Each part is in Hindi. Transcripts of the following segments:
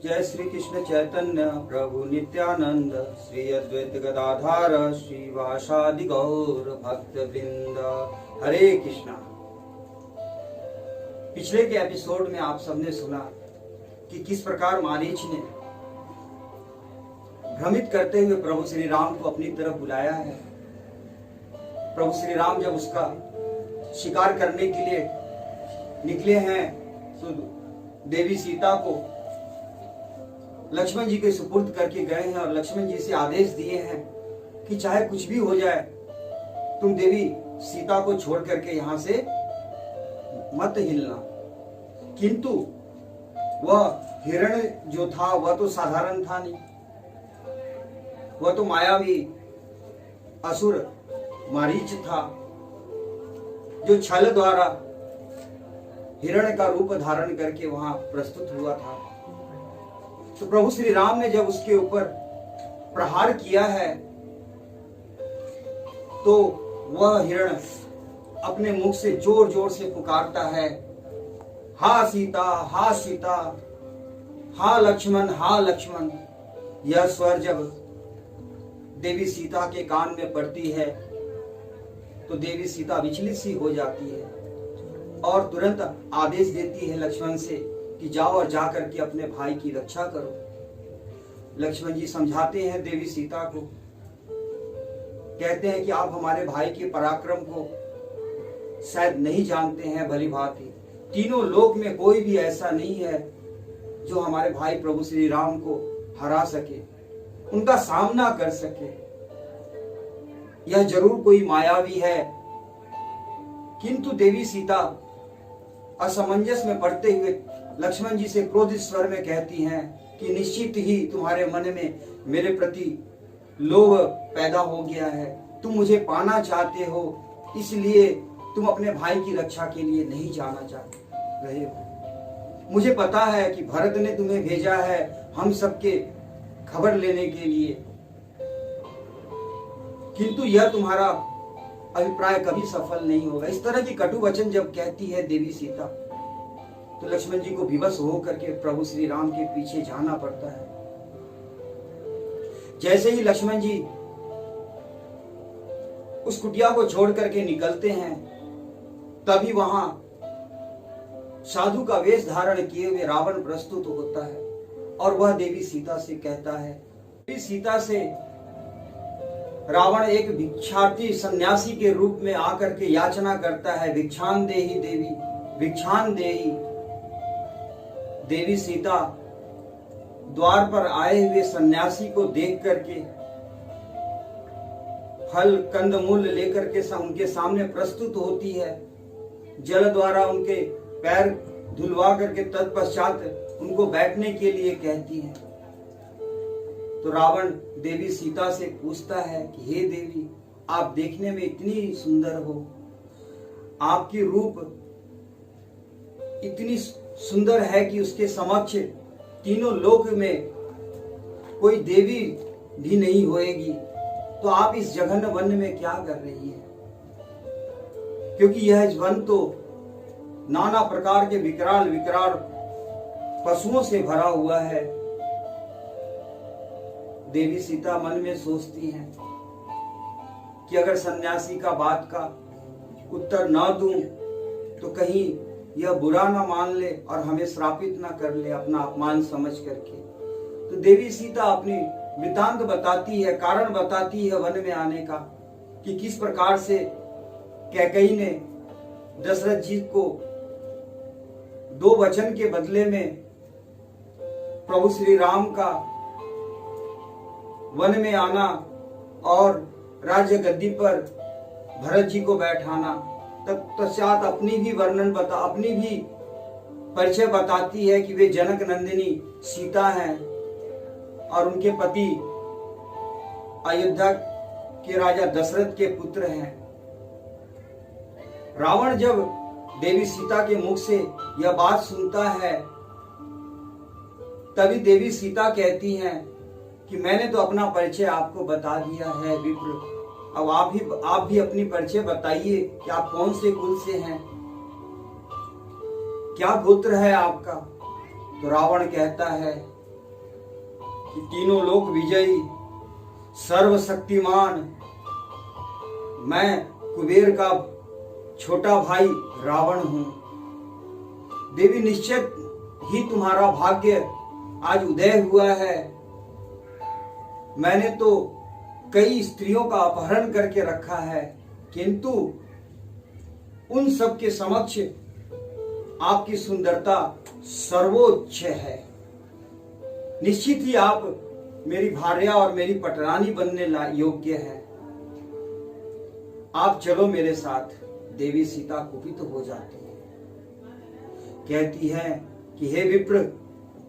जय श्री कृष्ण चैतन्य प्रभु नित्यानंद, श्री अद्वैत गदाधार श्रीवासादि गौर भक्त वृंद। हरे कृष्णा। पिछले के एपिसोड में आप सबने सुना कि किस प्रकार मारीच ने भ्रमित करते हुए प्रभु श्री राम को अपनी तरफ बुलाया है। प्रभु श्री राम जब उसका शिकार करने के लिए निकले हैं तो देवी सीता को लक्ष्मण जी के सुपुर्द करके गए हैं और लक्ष्मण जी से आदेश दिए हैं कि चाहे कुछ भी हो जाए तुम देवी सीता को छोड़ करके यहां से मत हिलना। किंतु वह हिरण जो था वह तो साधारण था नहीं, वह तो मायावी असुर मारीच था जो छल द्वारा हिरण का रूप धारण करके वहां प्रस्तुत हुआ था। तो प्रभु श्री राम ने जब उसके ऊपर प्रहार किया है तो वह हिरण अपने मुख से जोर जोर से पुकारता है, हा सीता, हा सीता, हा लक्ष्मण, हा लक्ष्मण। यह स्वर जब देवी सीता के कान में पड़ती है तो देवी सीता विचलित सी हो जाती है और तुरंत आदेश देती है लक्ष्मण से कि जाओ और जाकर के अपने भाई की रक्षा करो। लक्ष्मण जी समझाते हैं देवी सीता को, कहते हैं कि आप हमारे भाई के पराक्रम को शायद नहीं जानते हैं भली भांति। तीनों लोक में कोई भी ऐसा नहीं है जो हमारे भाई प्रभु श्री राम को हरा सके, उनका सामना कर सके। यह जरूर कोई मायावी है। किंतु देवी सीता असमंजस में पड़ते हुए लक्ष्मण जी से क्रोधित स्वर में कहती हैं कि निश्चित ही तुम्हारे मन में मेरे प्रति लोभ पैदा हो गया है, तुम मुझे पाना चाहते हो, इसलिए तुम अपने भाई की रक्षा के लिए नहीं जाना चाह रहे हो। मुझे पता है कि भरत ने तुम्हें भेजा है हम सबके खबर लेने के लिए, किंतु यह तुम्हारा अभिप्राय कभी सफल नहीं होगा। इस तरह की कटु वचन जब कहती है देवी सीता तो लक्ष्मण जी को विवश होकर के प्रभु श्री राम के पीछे जाना पड़ता है। जैसे ही लक्ष्मण जी उस कुटिया को छोड़ करके निकलते हैं तभी वहां साधु का वेश धारण किए हुए रावण प्रस्तुत होता है और वह देवी सीता से कहता है, देवी सीता से रावण एक भिक्षार्थी सन्यासी के रूप में आकर के याचना करता है, भिक्षान देहि देवी, भिक्षान देहि। देवी सीता द्वार पर आए हुए सन्यासी को देख करके फल कंदमूल लेकर के उनके सामने प्रस्तुत होती है, जल द्वारा उनके पैर धुलवा करके तत्पश्चात उनको बैठने के लिए कहती है। तो रावण देवी सीता से पूछता है कि हे देवी, आप देखने में इतनी सुंदर हो, आपकी रूप इतनी सुंदर है कि उसके समक्ष तीनों लोक में कोई देवी भी नहीं होएगी, तो आप इस जघन्य वन में क्या कर रही हैं? क्योंकि यह वन तो नाना प्रकार के विकराल विकराल पशुओं से भरा हुआ है। देवी सीता मन में सोचती हैं कि अगर सन्यासी का बात का उत्तर ना दूं तो कहीं यह बुरा ना मान ले और हमें श्रापित ना कर ले अपना अपमान समझ करके। तो देवी सीता अपनी वृतांत बताती है, कारण बताती है वन में आने का कि किस प्रकार से कैकेयी ने दशरथ जी को दो वचन के बदले में प्रभु श्री राम का वन में आना और राज्य गद्दी पर भरत जी को बैठाना, तत्पश्चात अपनी भी परिचय बताती है कि वे जनक नंदिनी सीता हैं और उनके पति अयोध्या के राजा दशरथ के पुत्र हैं। रावण जब देवी सीता के मुख से यह बात सुनता है तभी देवी सीता कहती हैं कि मैंने तो अपना परिचय आपको बता दिया है विप्र, अब आप भी अपनी परिचय बताइए कि आप कौन से कुल से हैं, क्या गोत्र है आपका। तो रावण कहता है कि तीनों लोक विजयी सर्वशक्तिमान मैं कुबेर का छोटा भाई रावण हूं। देवी निश्चित ही तुम्हारा भाग्य आज उदय हुआ है। मैंने तो कई स्त्रियों का अपहरण करके रखा है, किंतु उन सब के समक्ष आपकी सुंदरता सर्वोच्च है। निश्चित ही आप मेरी भार्या और मेरी पटरानी बनने योग्य है। आप चलो मेरे साथ। देवी सीता कुपित हो जाती है, कहती है कि हे विप्र,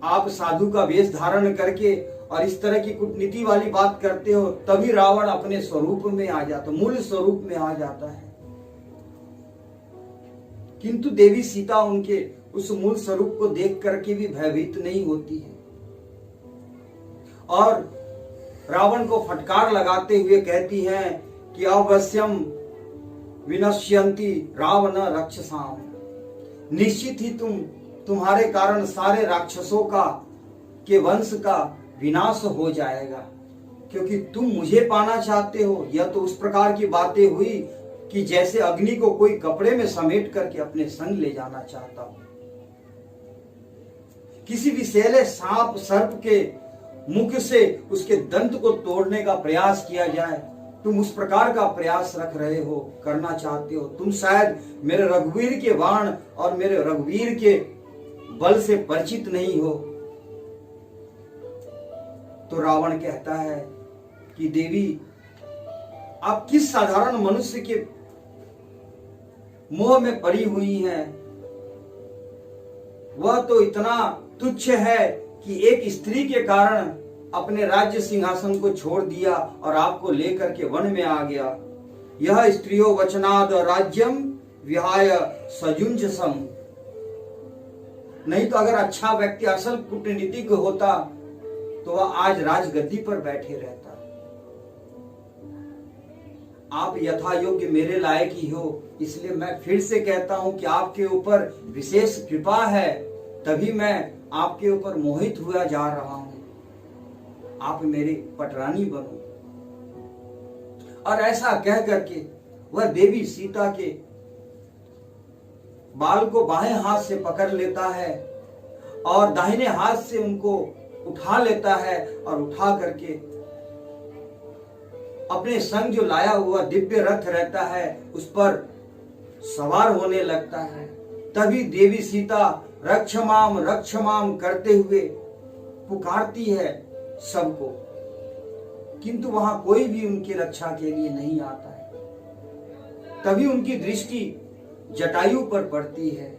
आप साधु का वेश धारण करके और इस तरह की कूटनीति वाली बात करते हो, तभी रावण अपने स्वरूप में आ जाता, मूल स्वरूप में आ जाता है। किंतु देवी सीता उनके उस मूल स्वरूप को देख करके भी भयभीत नहीं होती है और रावण को फटकार लगाते हुए कहती है कि अवश्यम विनश्यन्ति रावण राक्षसाम। निश्चित ही तुम्हारे कारण सारे राक्षसों का के वंश का विनाश हो जाएगा, क्योंकि तुम मुझे पाना चाहते हो। यह तो उस प्रकार की बातें हुई कि जैसे अग्नि को कोई कपड़े में समेट करके अपने संग ले जाना चाहता हो। किसी विषैले सांप सर्प के मुख से उसके दंत को तोड़ने का प्रयास किया जाए, तुम उस प्रकार का प्रयास रख रहे हो, करना चाहते हो। तुम शायद मेरे रघुवीर के बाण और मेरे रघुवीर के बल से परिचित नहीं हो। तो रावण कहता है कि देवी, आप किस साधारण मनुष्य के मोह में पड़ी हुई हैं। वह तो इतना तुच्छ है कि एक स्त्री के कारण अपने राज्य सिंहासन को छोड़ दिया और आपको लेकर के वन में आ गया। यह स्त्रियो वचनाद राज्यम विहाय सजुंज सम। नहीं तो अगर अच्छा व्यक्ति असल कूटनीतिज्ञ होता तो वह आज राजगद्दी पर बैठे रहता। आप यथा योग्य मेरे लायक ही हो, इसलिए मैं फिर से कहता हूं कि आपके ऊपर विशेष कृपा है, तभी मैं आपके ऊपर मोहित हुआ जा रहा हूं। आप मेरी पटरानी बनो। और ऐसा कह करके वह देवी सीता के बाल को बाएं हाथ से पकड़ लेता है और दाहिने हाथ से उनको उठा लेता है और उठा करके अपने संग जो लाया हुआ दिव्य रथ रहता है उस पर सवार होने लगता है। तभी देवी सीता रक्षमाम करते हुए पुकारती है सबको, किंतु वहां कोई भी उनकी रक्षा के लिए नहीं आता है। तभी उनकी दृष्टि जटायु पर पड़ती है।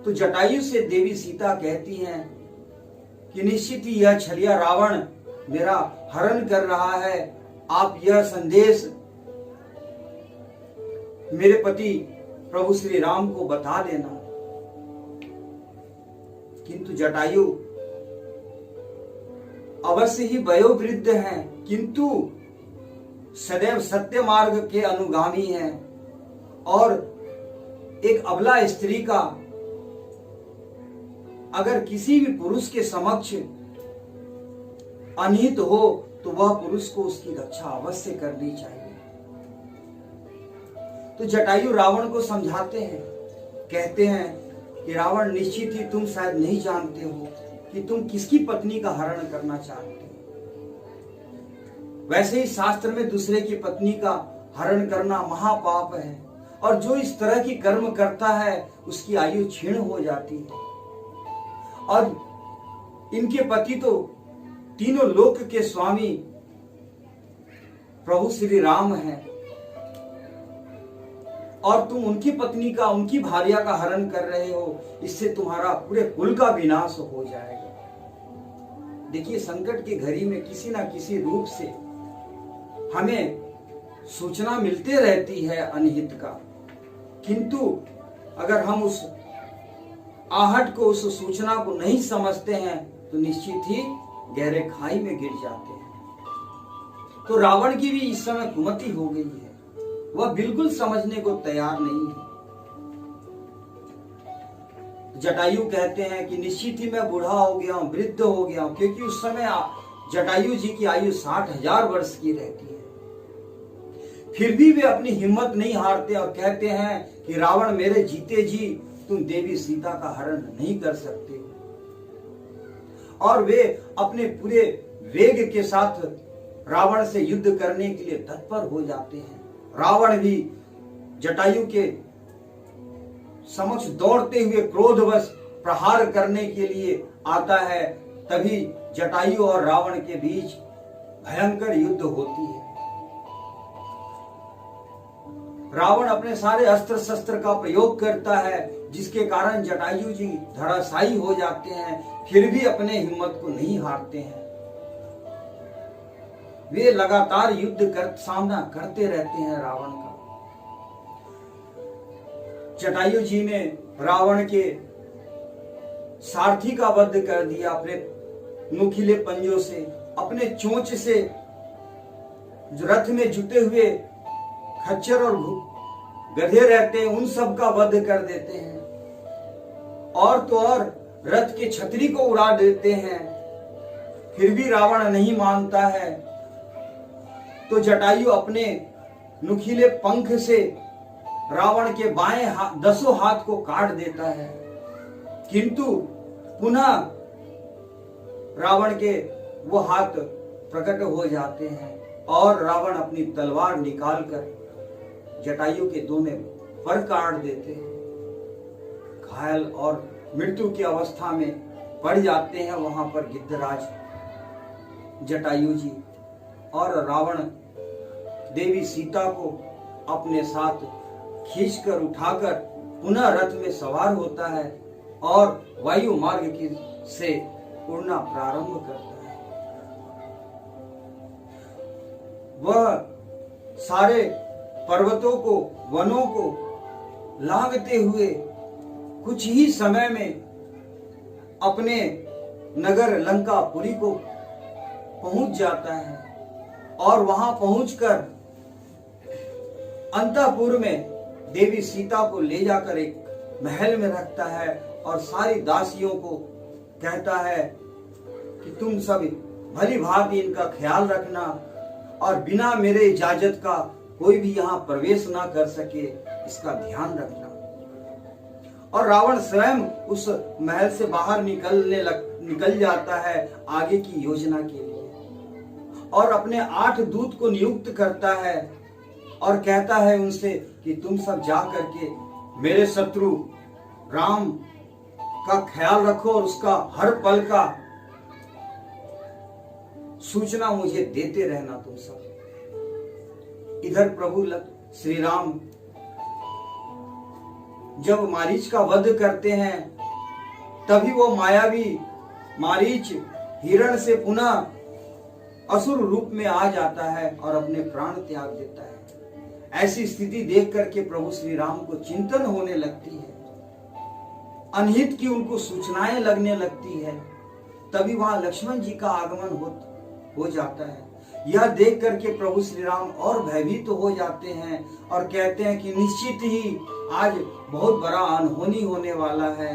तो जटायु से देवी सीता कहती हैं कि निश्चित ही यह छलिया रावण मेरा हरण कर रहा है। आप यह संदेश मेरे पति प्रभु श्री राम को बता देना। किंतु जटायु अवश्य ही वयोवृद्ध हैं, किंतु सदैव सत्य मार्ग के अनुगामी हैं और एक अबला स्त्री का अगर किसी भी पुरुष के समक्ष अनिहित हो तो वह पुरुष को उसकी रक्षा अवश्य करनी चाहिए। तो जटायु रावण को समझाते हैं, कहते हैं कि रावण, निश्चित ही तुम शायद नहीं जानते हो कि तुम किसकी पत्नी का हरण करना चाहते हो। वैसे ही शास्त्र में दूसरे की पत्नी का हरण करना महापाप है और जो इस तरह की कर्म करता है उसकी आयु क्षीण हो जाती है। और इनके पति तो तीनों लोक के स्वामी प्रभु श्री राम हैं और तुम उनकी पत्नी का, उनकी भार्या का हरण कर रहे हो। इससे तुम्हारा पूरे कुल का विनाश हो जाएगा। देखिए, संकट की घड़ी में किसी ना किसी रूप से हमें सूचना मिलते रहती है अनहित का, किंतु अगर हम उस आहट को, उस सूचना को नहीं समझते हैं तो निश्चित ही गहरे खाई में गिर जाते हैं। तो रावण की भी इस समय कुमति हो गई है, वह बिल्कुल समझने को तैयार नहीं है। जटायु कहते हैं कि निश्चित ही मैं बूढ़ा हो गया हूं, वृद्ध हो गया हूं, क्योंकि उस समय जटायु जी की आयु 60,000 वर्ष की रहती है। फिर भी वे अपनी हिम्मत नहीं हारते और कहते हैं कि रावण मेरे जीते जी तुम देवी सीता का हरण नहीं कर सकते। और वे अपने पूरे वेग के साथ रावण से युद्ध करने के लिए तत्पर हो जाते हैं। रावण भी जटायु के समक्ष दौड़ते हुए क्रोधवश प्रहार करने के लिए आता है। तभी जटायु और रावण के बीच भयंकर युद्ध होती है। रावण अपने सारे अस्त्र शस्त्र का प्रयोग करता है, जिसके कारण जटायु जी धराशायी हो जाते हैं, फिर भी अपने हिम्मत को नहीं हारते हैं। वे लगातार युद्ध कर सामना करते रहते हैं रावण का। जटायु जी ने रावण के सारथी का वध कर दिया अपने नुकीले पंजों से, अपने चोंच से। जो रथ में जुटे हुए खच्चर और गधे रहते हैं उन सब का वध कर देते हैं। और तो और रथ के छतरी को उड़ा देते हैं। फिर भी रावण नहीं मानता है, तो जटायु अपने नुकीले पंख से रावण के बाएं 10 हाथ को काट देता है। किंतु पुनः रावण के वो हाथ प्रकट हो जाते हैं और रावण अपनी तलवार निकालकर जटायु के दोनों पर काट देते हैं। घायल और मृत्यु की अवस्था में पड़ जाते हैं वहां पर गिद्धराज जटायु जी। और रावण देवी सीता को अपने साथ खींचकर उठाकर पुनः रथ में सवार होता है और वायु मार्ग की से उड़ना प्रारंभ करता है। वह सारे पर्वतों को, वनों को लांघते हुए कुछ ही समय में अपने नगर लंकापुरी को पहुंच जाता है और वहां पहुंचकर अंतःपुर में देवी सीता को ले जाकर एक महल में रखता है और सारी दासियों को कहता है कि तुम सब भली भांति इनका ख्याल रखना और बिना मेरे इजाजत का कोई भी यहाँ प्रवेश ना कर सके, इसका ध्यान रखना। और रावण स्वयं उस महल से बाहर निकल जाता है आगे की योजना के लिए और अपने 8 दूत को नियुक्त करता है और कहता है उनसे कि तुम सब जा करके मेरे शत्रु राम का ख्याल रखो और उसका हर पल का सूचना मुझे देते रहना तुम सब। इधर प्रभु श्री राम जब मारीच का वध करते हैं तभी वो मायावी मारीच हिरण से पुनः असुर रूप में आ जाता है और अपने प्राण त्याग देता है। ऐसी स्थिति देख करके प्रभु श्री राम को चिंतन होने लगती है, अनहित की उनको सूचनाएं लगने लगती है। तभी वहां लक्ष्मण जी का आगमन हो जाता है। यह देख करके प्रभु श्री राम और भयभीत हो जाते हैं और कहते हैं कि निश्चित ही आज बहुत बड़ा अनहोनी होने वाला है,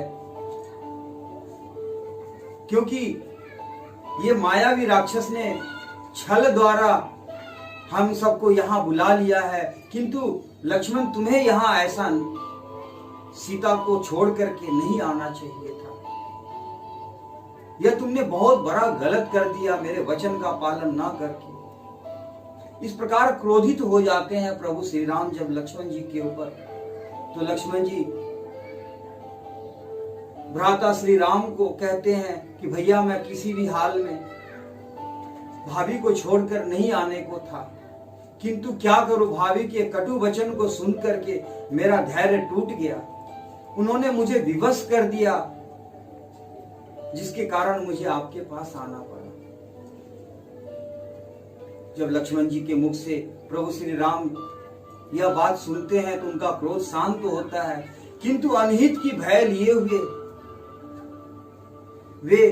क्योंकि ये मायावी राक्षस ने छल द्वारा हम सबको यहाँ बुला लिया है। किंतु लक्ष्मण तुम्हें यहाँ ऐसा सीता को छोड़ करके नहीं आना चाहिए था। यह तुमने बहुत बड़ा गलत कर दिया मेरे वचन का पालन ना करके। इस प्रकार क्रोधित हो जाते हैं प्रभु श्री राम जब लक्ष्मण जी के ऊपर। तो लक्ष्मण जी भ्राता श्री राम को कहते हैं कि भैया मैं किसी भी हाल में भाभी को छोड़कर नहीं आने को था, किंतु क्या करूं, भाभी के कटु वचन को सुन करके मेरा धैर्य टूट गया। उन्होंने मुझे विवश कर दिया, जिसके कारण मुझे आपके पास आना पड़ा। जब लक्ष्मण जी के मुख से प्रभु श्री राम यह बात सुनते हैं तो उनका क्रोध शांत होता है, किंतु अनहित की भय लिए हुए वे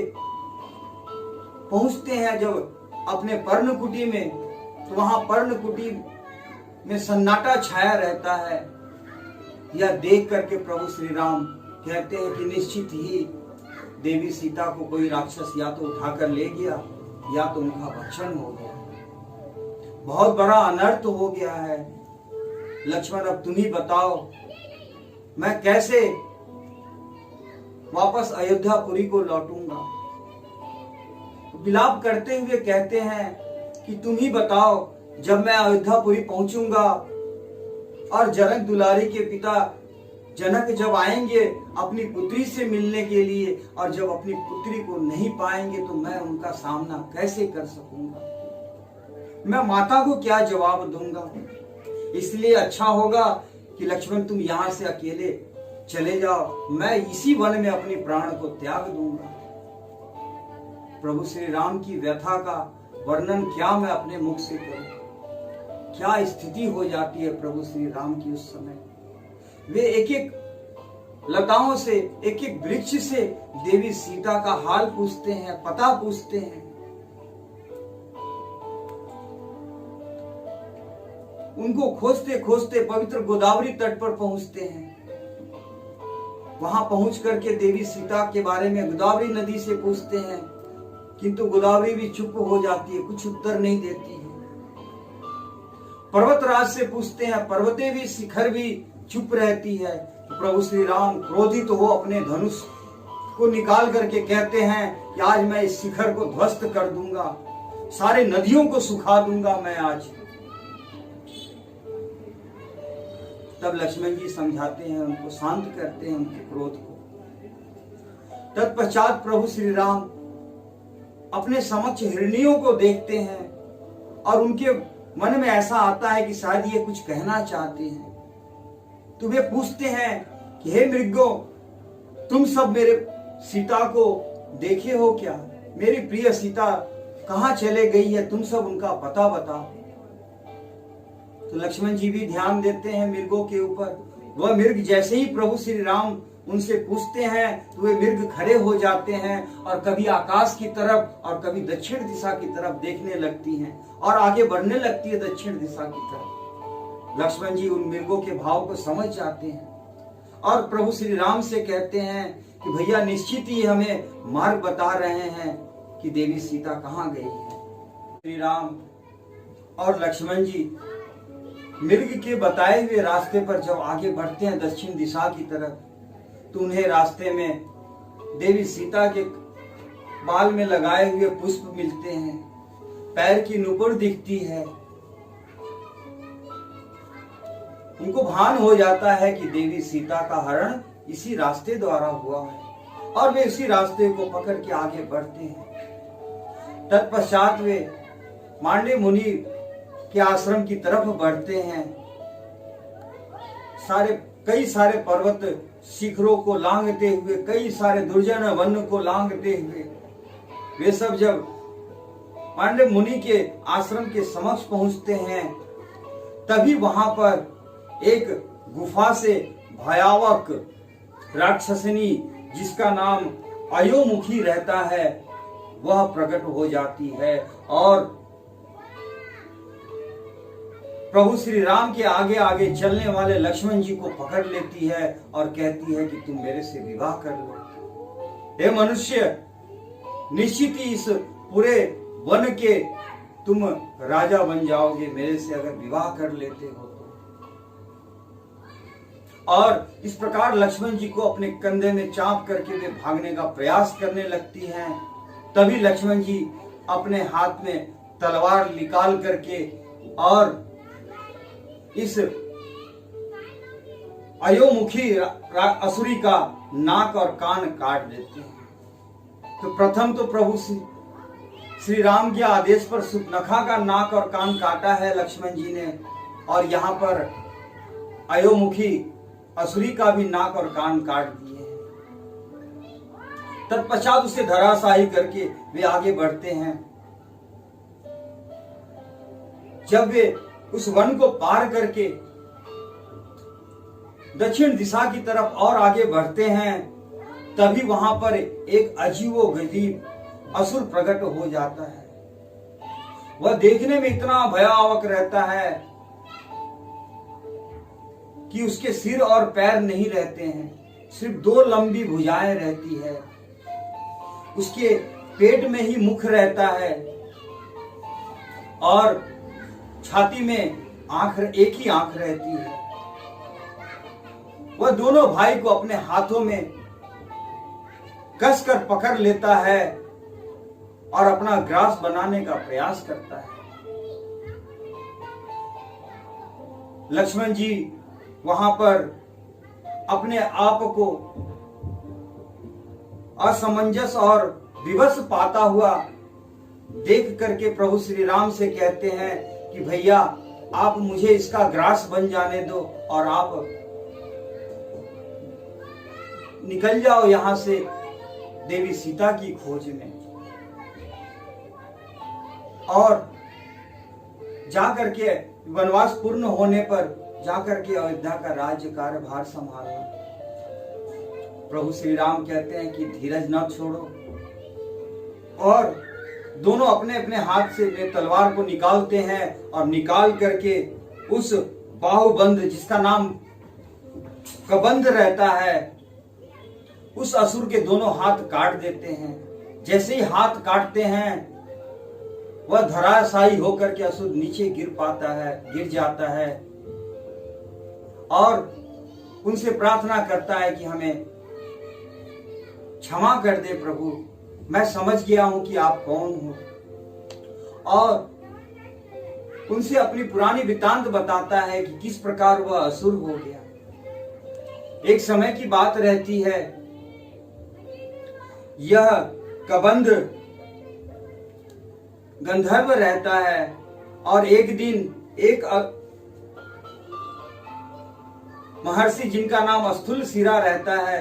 पहुंचते हैं जब अपने पर्णकुटी में, तो वहां पर्णकुटी में सन्नाटा छाया रहता है। यह देख करके प्रभु श्री राम कहते हैं कि निश्चित ही देवी सीता को कोई राक्षस या तो उठाकर ले गया या तो उनका भक्षण हो गया। बहुत बड़ा अनर्थ हो गया है। लक्ष्मण अब तुम ही बताओ, मैं कैसे वापस अयोध्यापुरी को लौटूंगा। विलाप करते हुए कहते हैं कि तुम ही बताओ, जब मैं अयोध्यापुरी पहुंचूंगा और जनक दुलारी के पिता जनक जब आएंगे अपनी पुत्री से मिलने के लिए, और जब अपनी पुत्री को नहीं पाएंगे तो मैं उनका सामना कैसे कर सकूंगा, मैं माता को क्या जवाब दूंगा। इसलिए अच्छा होगा कि लक्ष्मण तुम यहां से अकेले चले जाओ, मैं इसी वन में अपने प्राण को त्याग दूंगा। प्रभु श्री राम की व्यथा का वर्णन क्या मैं अपने मुख से करूं। क्या स्थिति हो जाती है प्रभु श्री राम की उस समय। वे एक एक लताओं से, एक एक वृक्ष से देवी सीता का हाल पूछते हैं, पता पूछते हैं। उनको खोजते खोजते पवित्र गोदावरी तट पर पहुंचते हैं। वहां पहुंच करके देवी सीता के बारे में गोदावरी नदी से पूछते हैं, किंतु गोदावरी भी चुप हो जाती है, कुछ उत्तर नहीं देती है। पर्वतराज से पूछते हैं, पर्वतें भी, शिखर भी चुप रहती है। तो प्रभु श्री राम क्रोधित तो हो अपने धनुष को निकाल करके कहते हैं कि आज मैं इस शिखर को ध्वस्त कर दूंगा, सारे नदियों को सुखा दूंगा मैं आज। तब लक्ष्मण जी समझाते हैं, उनको शांत करते हैं उनके क्रोध को। तत्पश्चात प्रभु श्री राम अपने समक्ष हिरनियों को देखते हैं और उनके मन में ऐसा आता है कि शायद ये कुछ कहना चाहते हैं। तो वे पूछते हैं कि हे मृगो, तुम सब मेरे सीता को देखे हो क्या? मेरी प्रिय सीता कहाँ चले गई है? तुम सब उनका पता बताओ। तो लक्ष्मण जी भी ध्यान देते हैं मृगों के ऊपर। वह मृग जैसे ही प्रभु श्री राम उनसे पूछते हैं तो वे मृग खड़े हो जाते हैं और कभी आकाश की तरफ और कभी दक्षिण दिशा की तरफ देखने लगती हैं और आगे बढ़ने लगती है दक्षिण दिशा की तरफ। लक्ष्मण जी उन मृगों के भाव को समझ जाते हैं और प्रभु श्री राम से कहते हैं कि भैया निश्चित ही हमें मार्ग बता रहे हैं कि देवी सीता कहाँ गई है। श्री राम और लक्ष्मण जी मृग के बताए हुए रास्ते पर जब आगे बढ़ते हैं दक्षिण दिशा की तरफ, तो उन्हें रास्ते में देवी सीता के बाल में लगाए हुए पुष्प मिलते हैं, पैर की नुपुर दिखती है। उनको भान हो जाता है कि देवी सीता का हरण इसी रास्ते द्वारा हुआ है और वे इसी रास्ते को पकड़ के आगे बढ़ते हैं। तत्पश्चात वे मांडे मुनि के आश्रम की तरफ बढ़ते हैं। कई सारे पर्वत शिखरों को लांघते हुए, कई सारे दुर्जन वन को लांघते हुए वे सब जब पांडव मुनि के आश्रम के समक्ष पहुंचते हैं, तभी वहां पर एक गुफा से भयावह राक्षसनी जिसका नाम अयोमुखी रहता है वह प्रकट हो जाती है और प्रभु श्री राम के आगे आगे चलने वाले लक्ष्मण जी को पकड़ लेती है और कहती है कि तुम मेरे से विवाह कर लो। हे मनुष्य, निश्चित ही इस पूरे वन के तुम राजा बन जाओगे मेरे से अगर विवाह कर लेते हो तो। और इस प्रकार लक्ष्मण जी को अपने कंधे में चाप करके वे भागने का प्रयास करने लगती हैं। तभी लक्ष्मण जी अपने हाथ में तलवार निकाल करके और इस अयोमुखी असुरी का नाक और कान काट देते हैं। तो प्रथम तो प्रभु श्री राम के आदेश पर सुपनखा का नाक और कान काटा है लक्ष्मण जी ने, और यहाँ पर अयोमुखी असुरी का भी नाक और कान काट दिए हैं। तत्पश्चात उसे धराशायी करके वे आगे बढ़ते हैं। जब वे उस वन को पार करके दक्षिण दिशा की तरफ और आगे बढ़ते हैं, तभी वहां पर एक अजीबो गरीब असुर प्रकट हो जाता है। वह देखने में इतना भयावह रहता है कि उसके सिर और पैर नहीं रहते हैं, सिर्फ 2 लंबी भुजाएं रहती है, उसके पेट में ही मुख रहता है और छाती में एक ही आंख रहती है। वह दोनों भाई को अपने हाथों में कसकर पकड़ लेता है और अपना ग्रास बनाने का प्रयास करता है। लक्ष्मण जी वहां पर अपने आप को असमंजस और विवश पाता हुआ देख करके प्रभु श्री राम से कहते हैं कि भैया आप मुझे इसका ग्रास बन जाने दो और आप निकल जाओ यहां से देवी सीता की खोज में, और जाकर के वनवास पूर्ण होने पर जाकर के अयोध्या का राज्य कार्यभार संभालना। प्रभु श्री राम कहते हैं कि धीरज न छोड़ो, और दोनों अपने अपने हाथ से वे तलवार को निकालते हैं और निकाल करके उस बाहुबंद जिसका नाम कबंध रहता है, उस असुर के दोनों हाथ काट देते हैं। जैसे ही हाथ काटते हैं वह धराशायी होकर के असुर नीचे गिर जाता है और उनसे प्रार्थना करता है कि हमें क्षमा कर दे प्रभु, मैं समझ गया हूं कि आप कौन हो, और उनसे अपनी पुरानी वृत्तांत बताता है कि किस प्रकार वह असुर हो गया। एक समय की बात रहती है, यह कबंध गंधर्व रहता है और एक दिन एक महर्षि जिनका नाम स्थूल सिरा रहता है,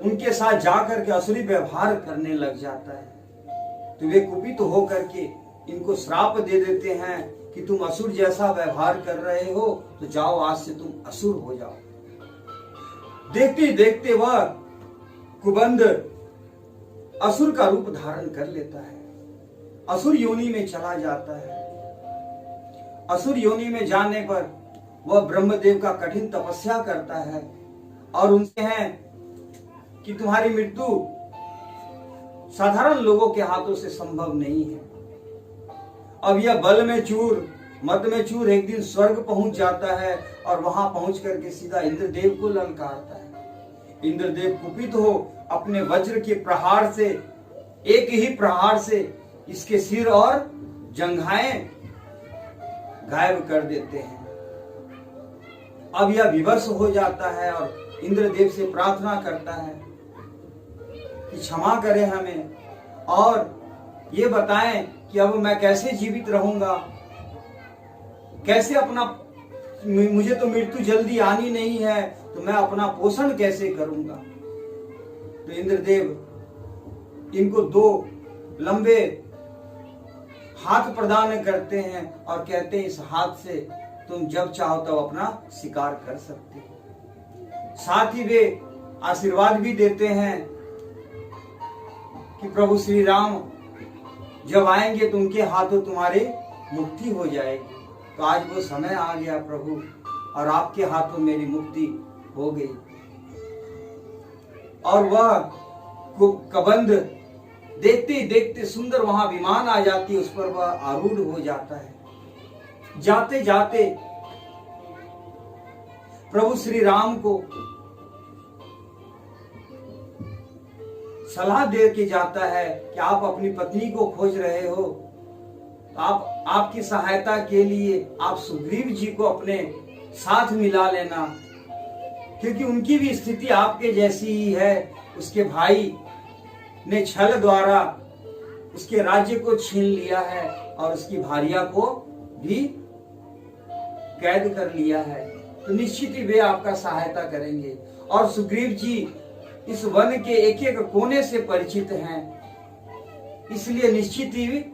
उनके साथ जाकर के असुरी व्यवहार करने लग जाता है। तो वे कुपित होकर के इनको श्राप दे देते हैं कि तुम असुर जैसा व्यवहार कर रहे हो, तो जाओ आज से तुम असुर हो जाओ। देखते देखते वह कुबंध असुर का रूप धारण कर लेता है, असुर योनि में चला जाता है। असुर योनि में जाने पर वह ब्रह्मदेव का कठिन तपस्या करता है और उनसे हैं कि तुम्हारी मृत्यु साधारण लोगों के हाथों से संभव नहीं है। अब यह बल में चूर मत में चूर एक दिन स्वर्ग पहुंच जाता है और वहां पहुंच करके सीधा इंद्रदेव को ललकारता है। इंद्रदेव कुपित हो अपने वज्र के प्रहार से, एक ही प्रहार से इसके सिर और जंघाएं गायब कर देते हैं। अब यह विवश हो जाता है और इंद्रदेव से प्रार्थना करता है कि क्षमा करें हमें और ये बताएं कि अब मैं कैसे जीवित रहूंगा, कैसे अपना, मुझे तो मृत्यु जल्दी आनी नहीं है, तो मैं अपना पोषण कैसे करूंगा। तो इंद्रदेव इनको 2 लंबे हाथ प्रदान करते हैं और कहते हैं इस हाथ से तुम जब चाहो तब अपना शिकार कर सकते हो। साथ ही वे आशीर्वाद भी देते हैं कि प्रभु श्री राम जब आएंगे तो उनके हाथों तुम्हारे मुक्ति हो जाएगी। तो आज वो समय आ गया प्रभु, और आपके हाथों मेरी मुक्ति हो गई। और वह कबंध देखते ही देखते सुंदर वहां विमान आ जाती है, उस पर वह आरूढ़ हो जाता है। जाते जाते प्रभु श्री राम को सलाह दे के जाता है कि आप अपनी पत्नी को खोज रहे हो, आपकी सहायता के लिए आप सुग्रीव जी को अपने साथ मिला लेना, क्योंकि उनकी भी स्थिति आपके जैसी ही है। उसके भाई ने छल द्वारा उसके राज्य को छीन लिया है और उसकी भार्या को भी कैद कर लिया है, तो निश्चित ही वे आपका सहायता करेंगे। और सुग्रीव जी इस वन के एक एक कोने से परिचित हैं, इसलिए निश्चित ही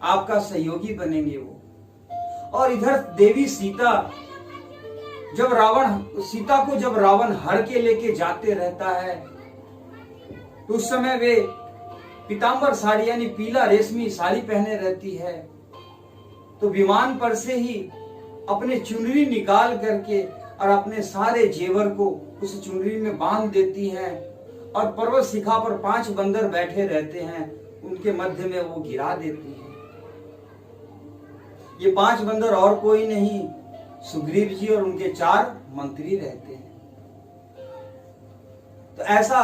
आपका सहयोगी बनेंगे वो। और इधर देवी सीता जब रावण हर के लेके जाते रहता है, तो उस समय वे पीतांबर साड़ी यानी पीला रेशमी साड़ी पहने रहती है। तो विमान पर से ही अपने चुनरी निकाल करके और अपने सारे जेवर को उस चुनरी में बांध देती हैं और पर्वत शिखा पर 5 बंदर बैठे रहते हैं, उनके मध्य में वो गिरा देती है। ये 5 बंदर और कोई नहीं, सुग्रीव जी और उनके 4 मंत्री रहते हैं। तो ऐसा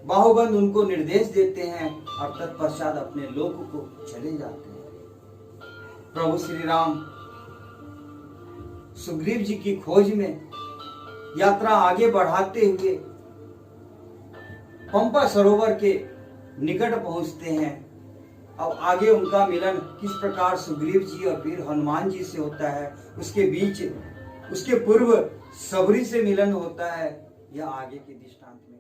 बाहुबंद उनको निर्देश देते हैं और तत्पश्चात अपने लोक को चले जाते हैं। प्रभु श्री राम सुग्रीव जी की खोज में यात्रा आगे बढ़ाते हुए पंपा सरोवर के निकट पहुंचते हैं। अब आगे उनका मिलन किस प्रकार सुग्रीव जी और वीर हनुमान जी से होता है, उसके बीच उसके पूर्व सबरी से मिलन होता है, यह आगे के दृष्टांत में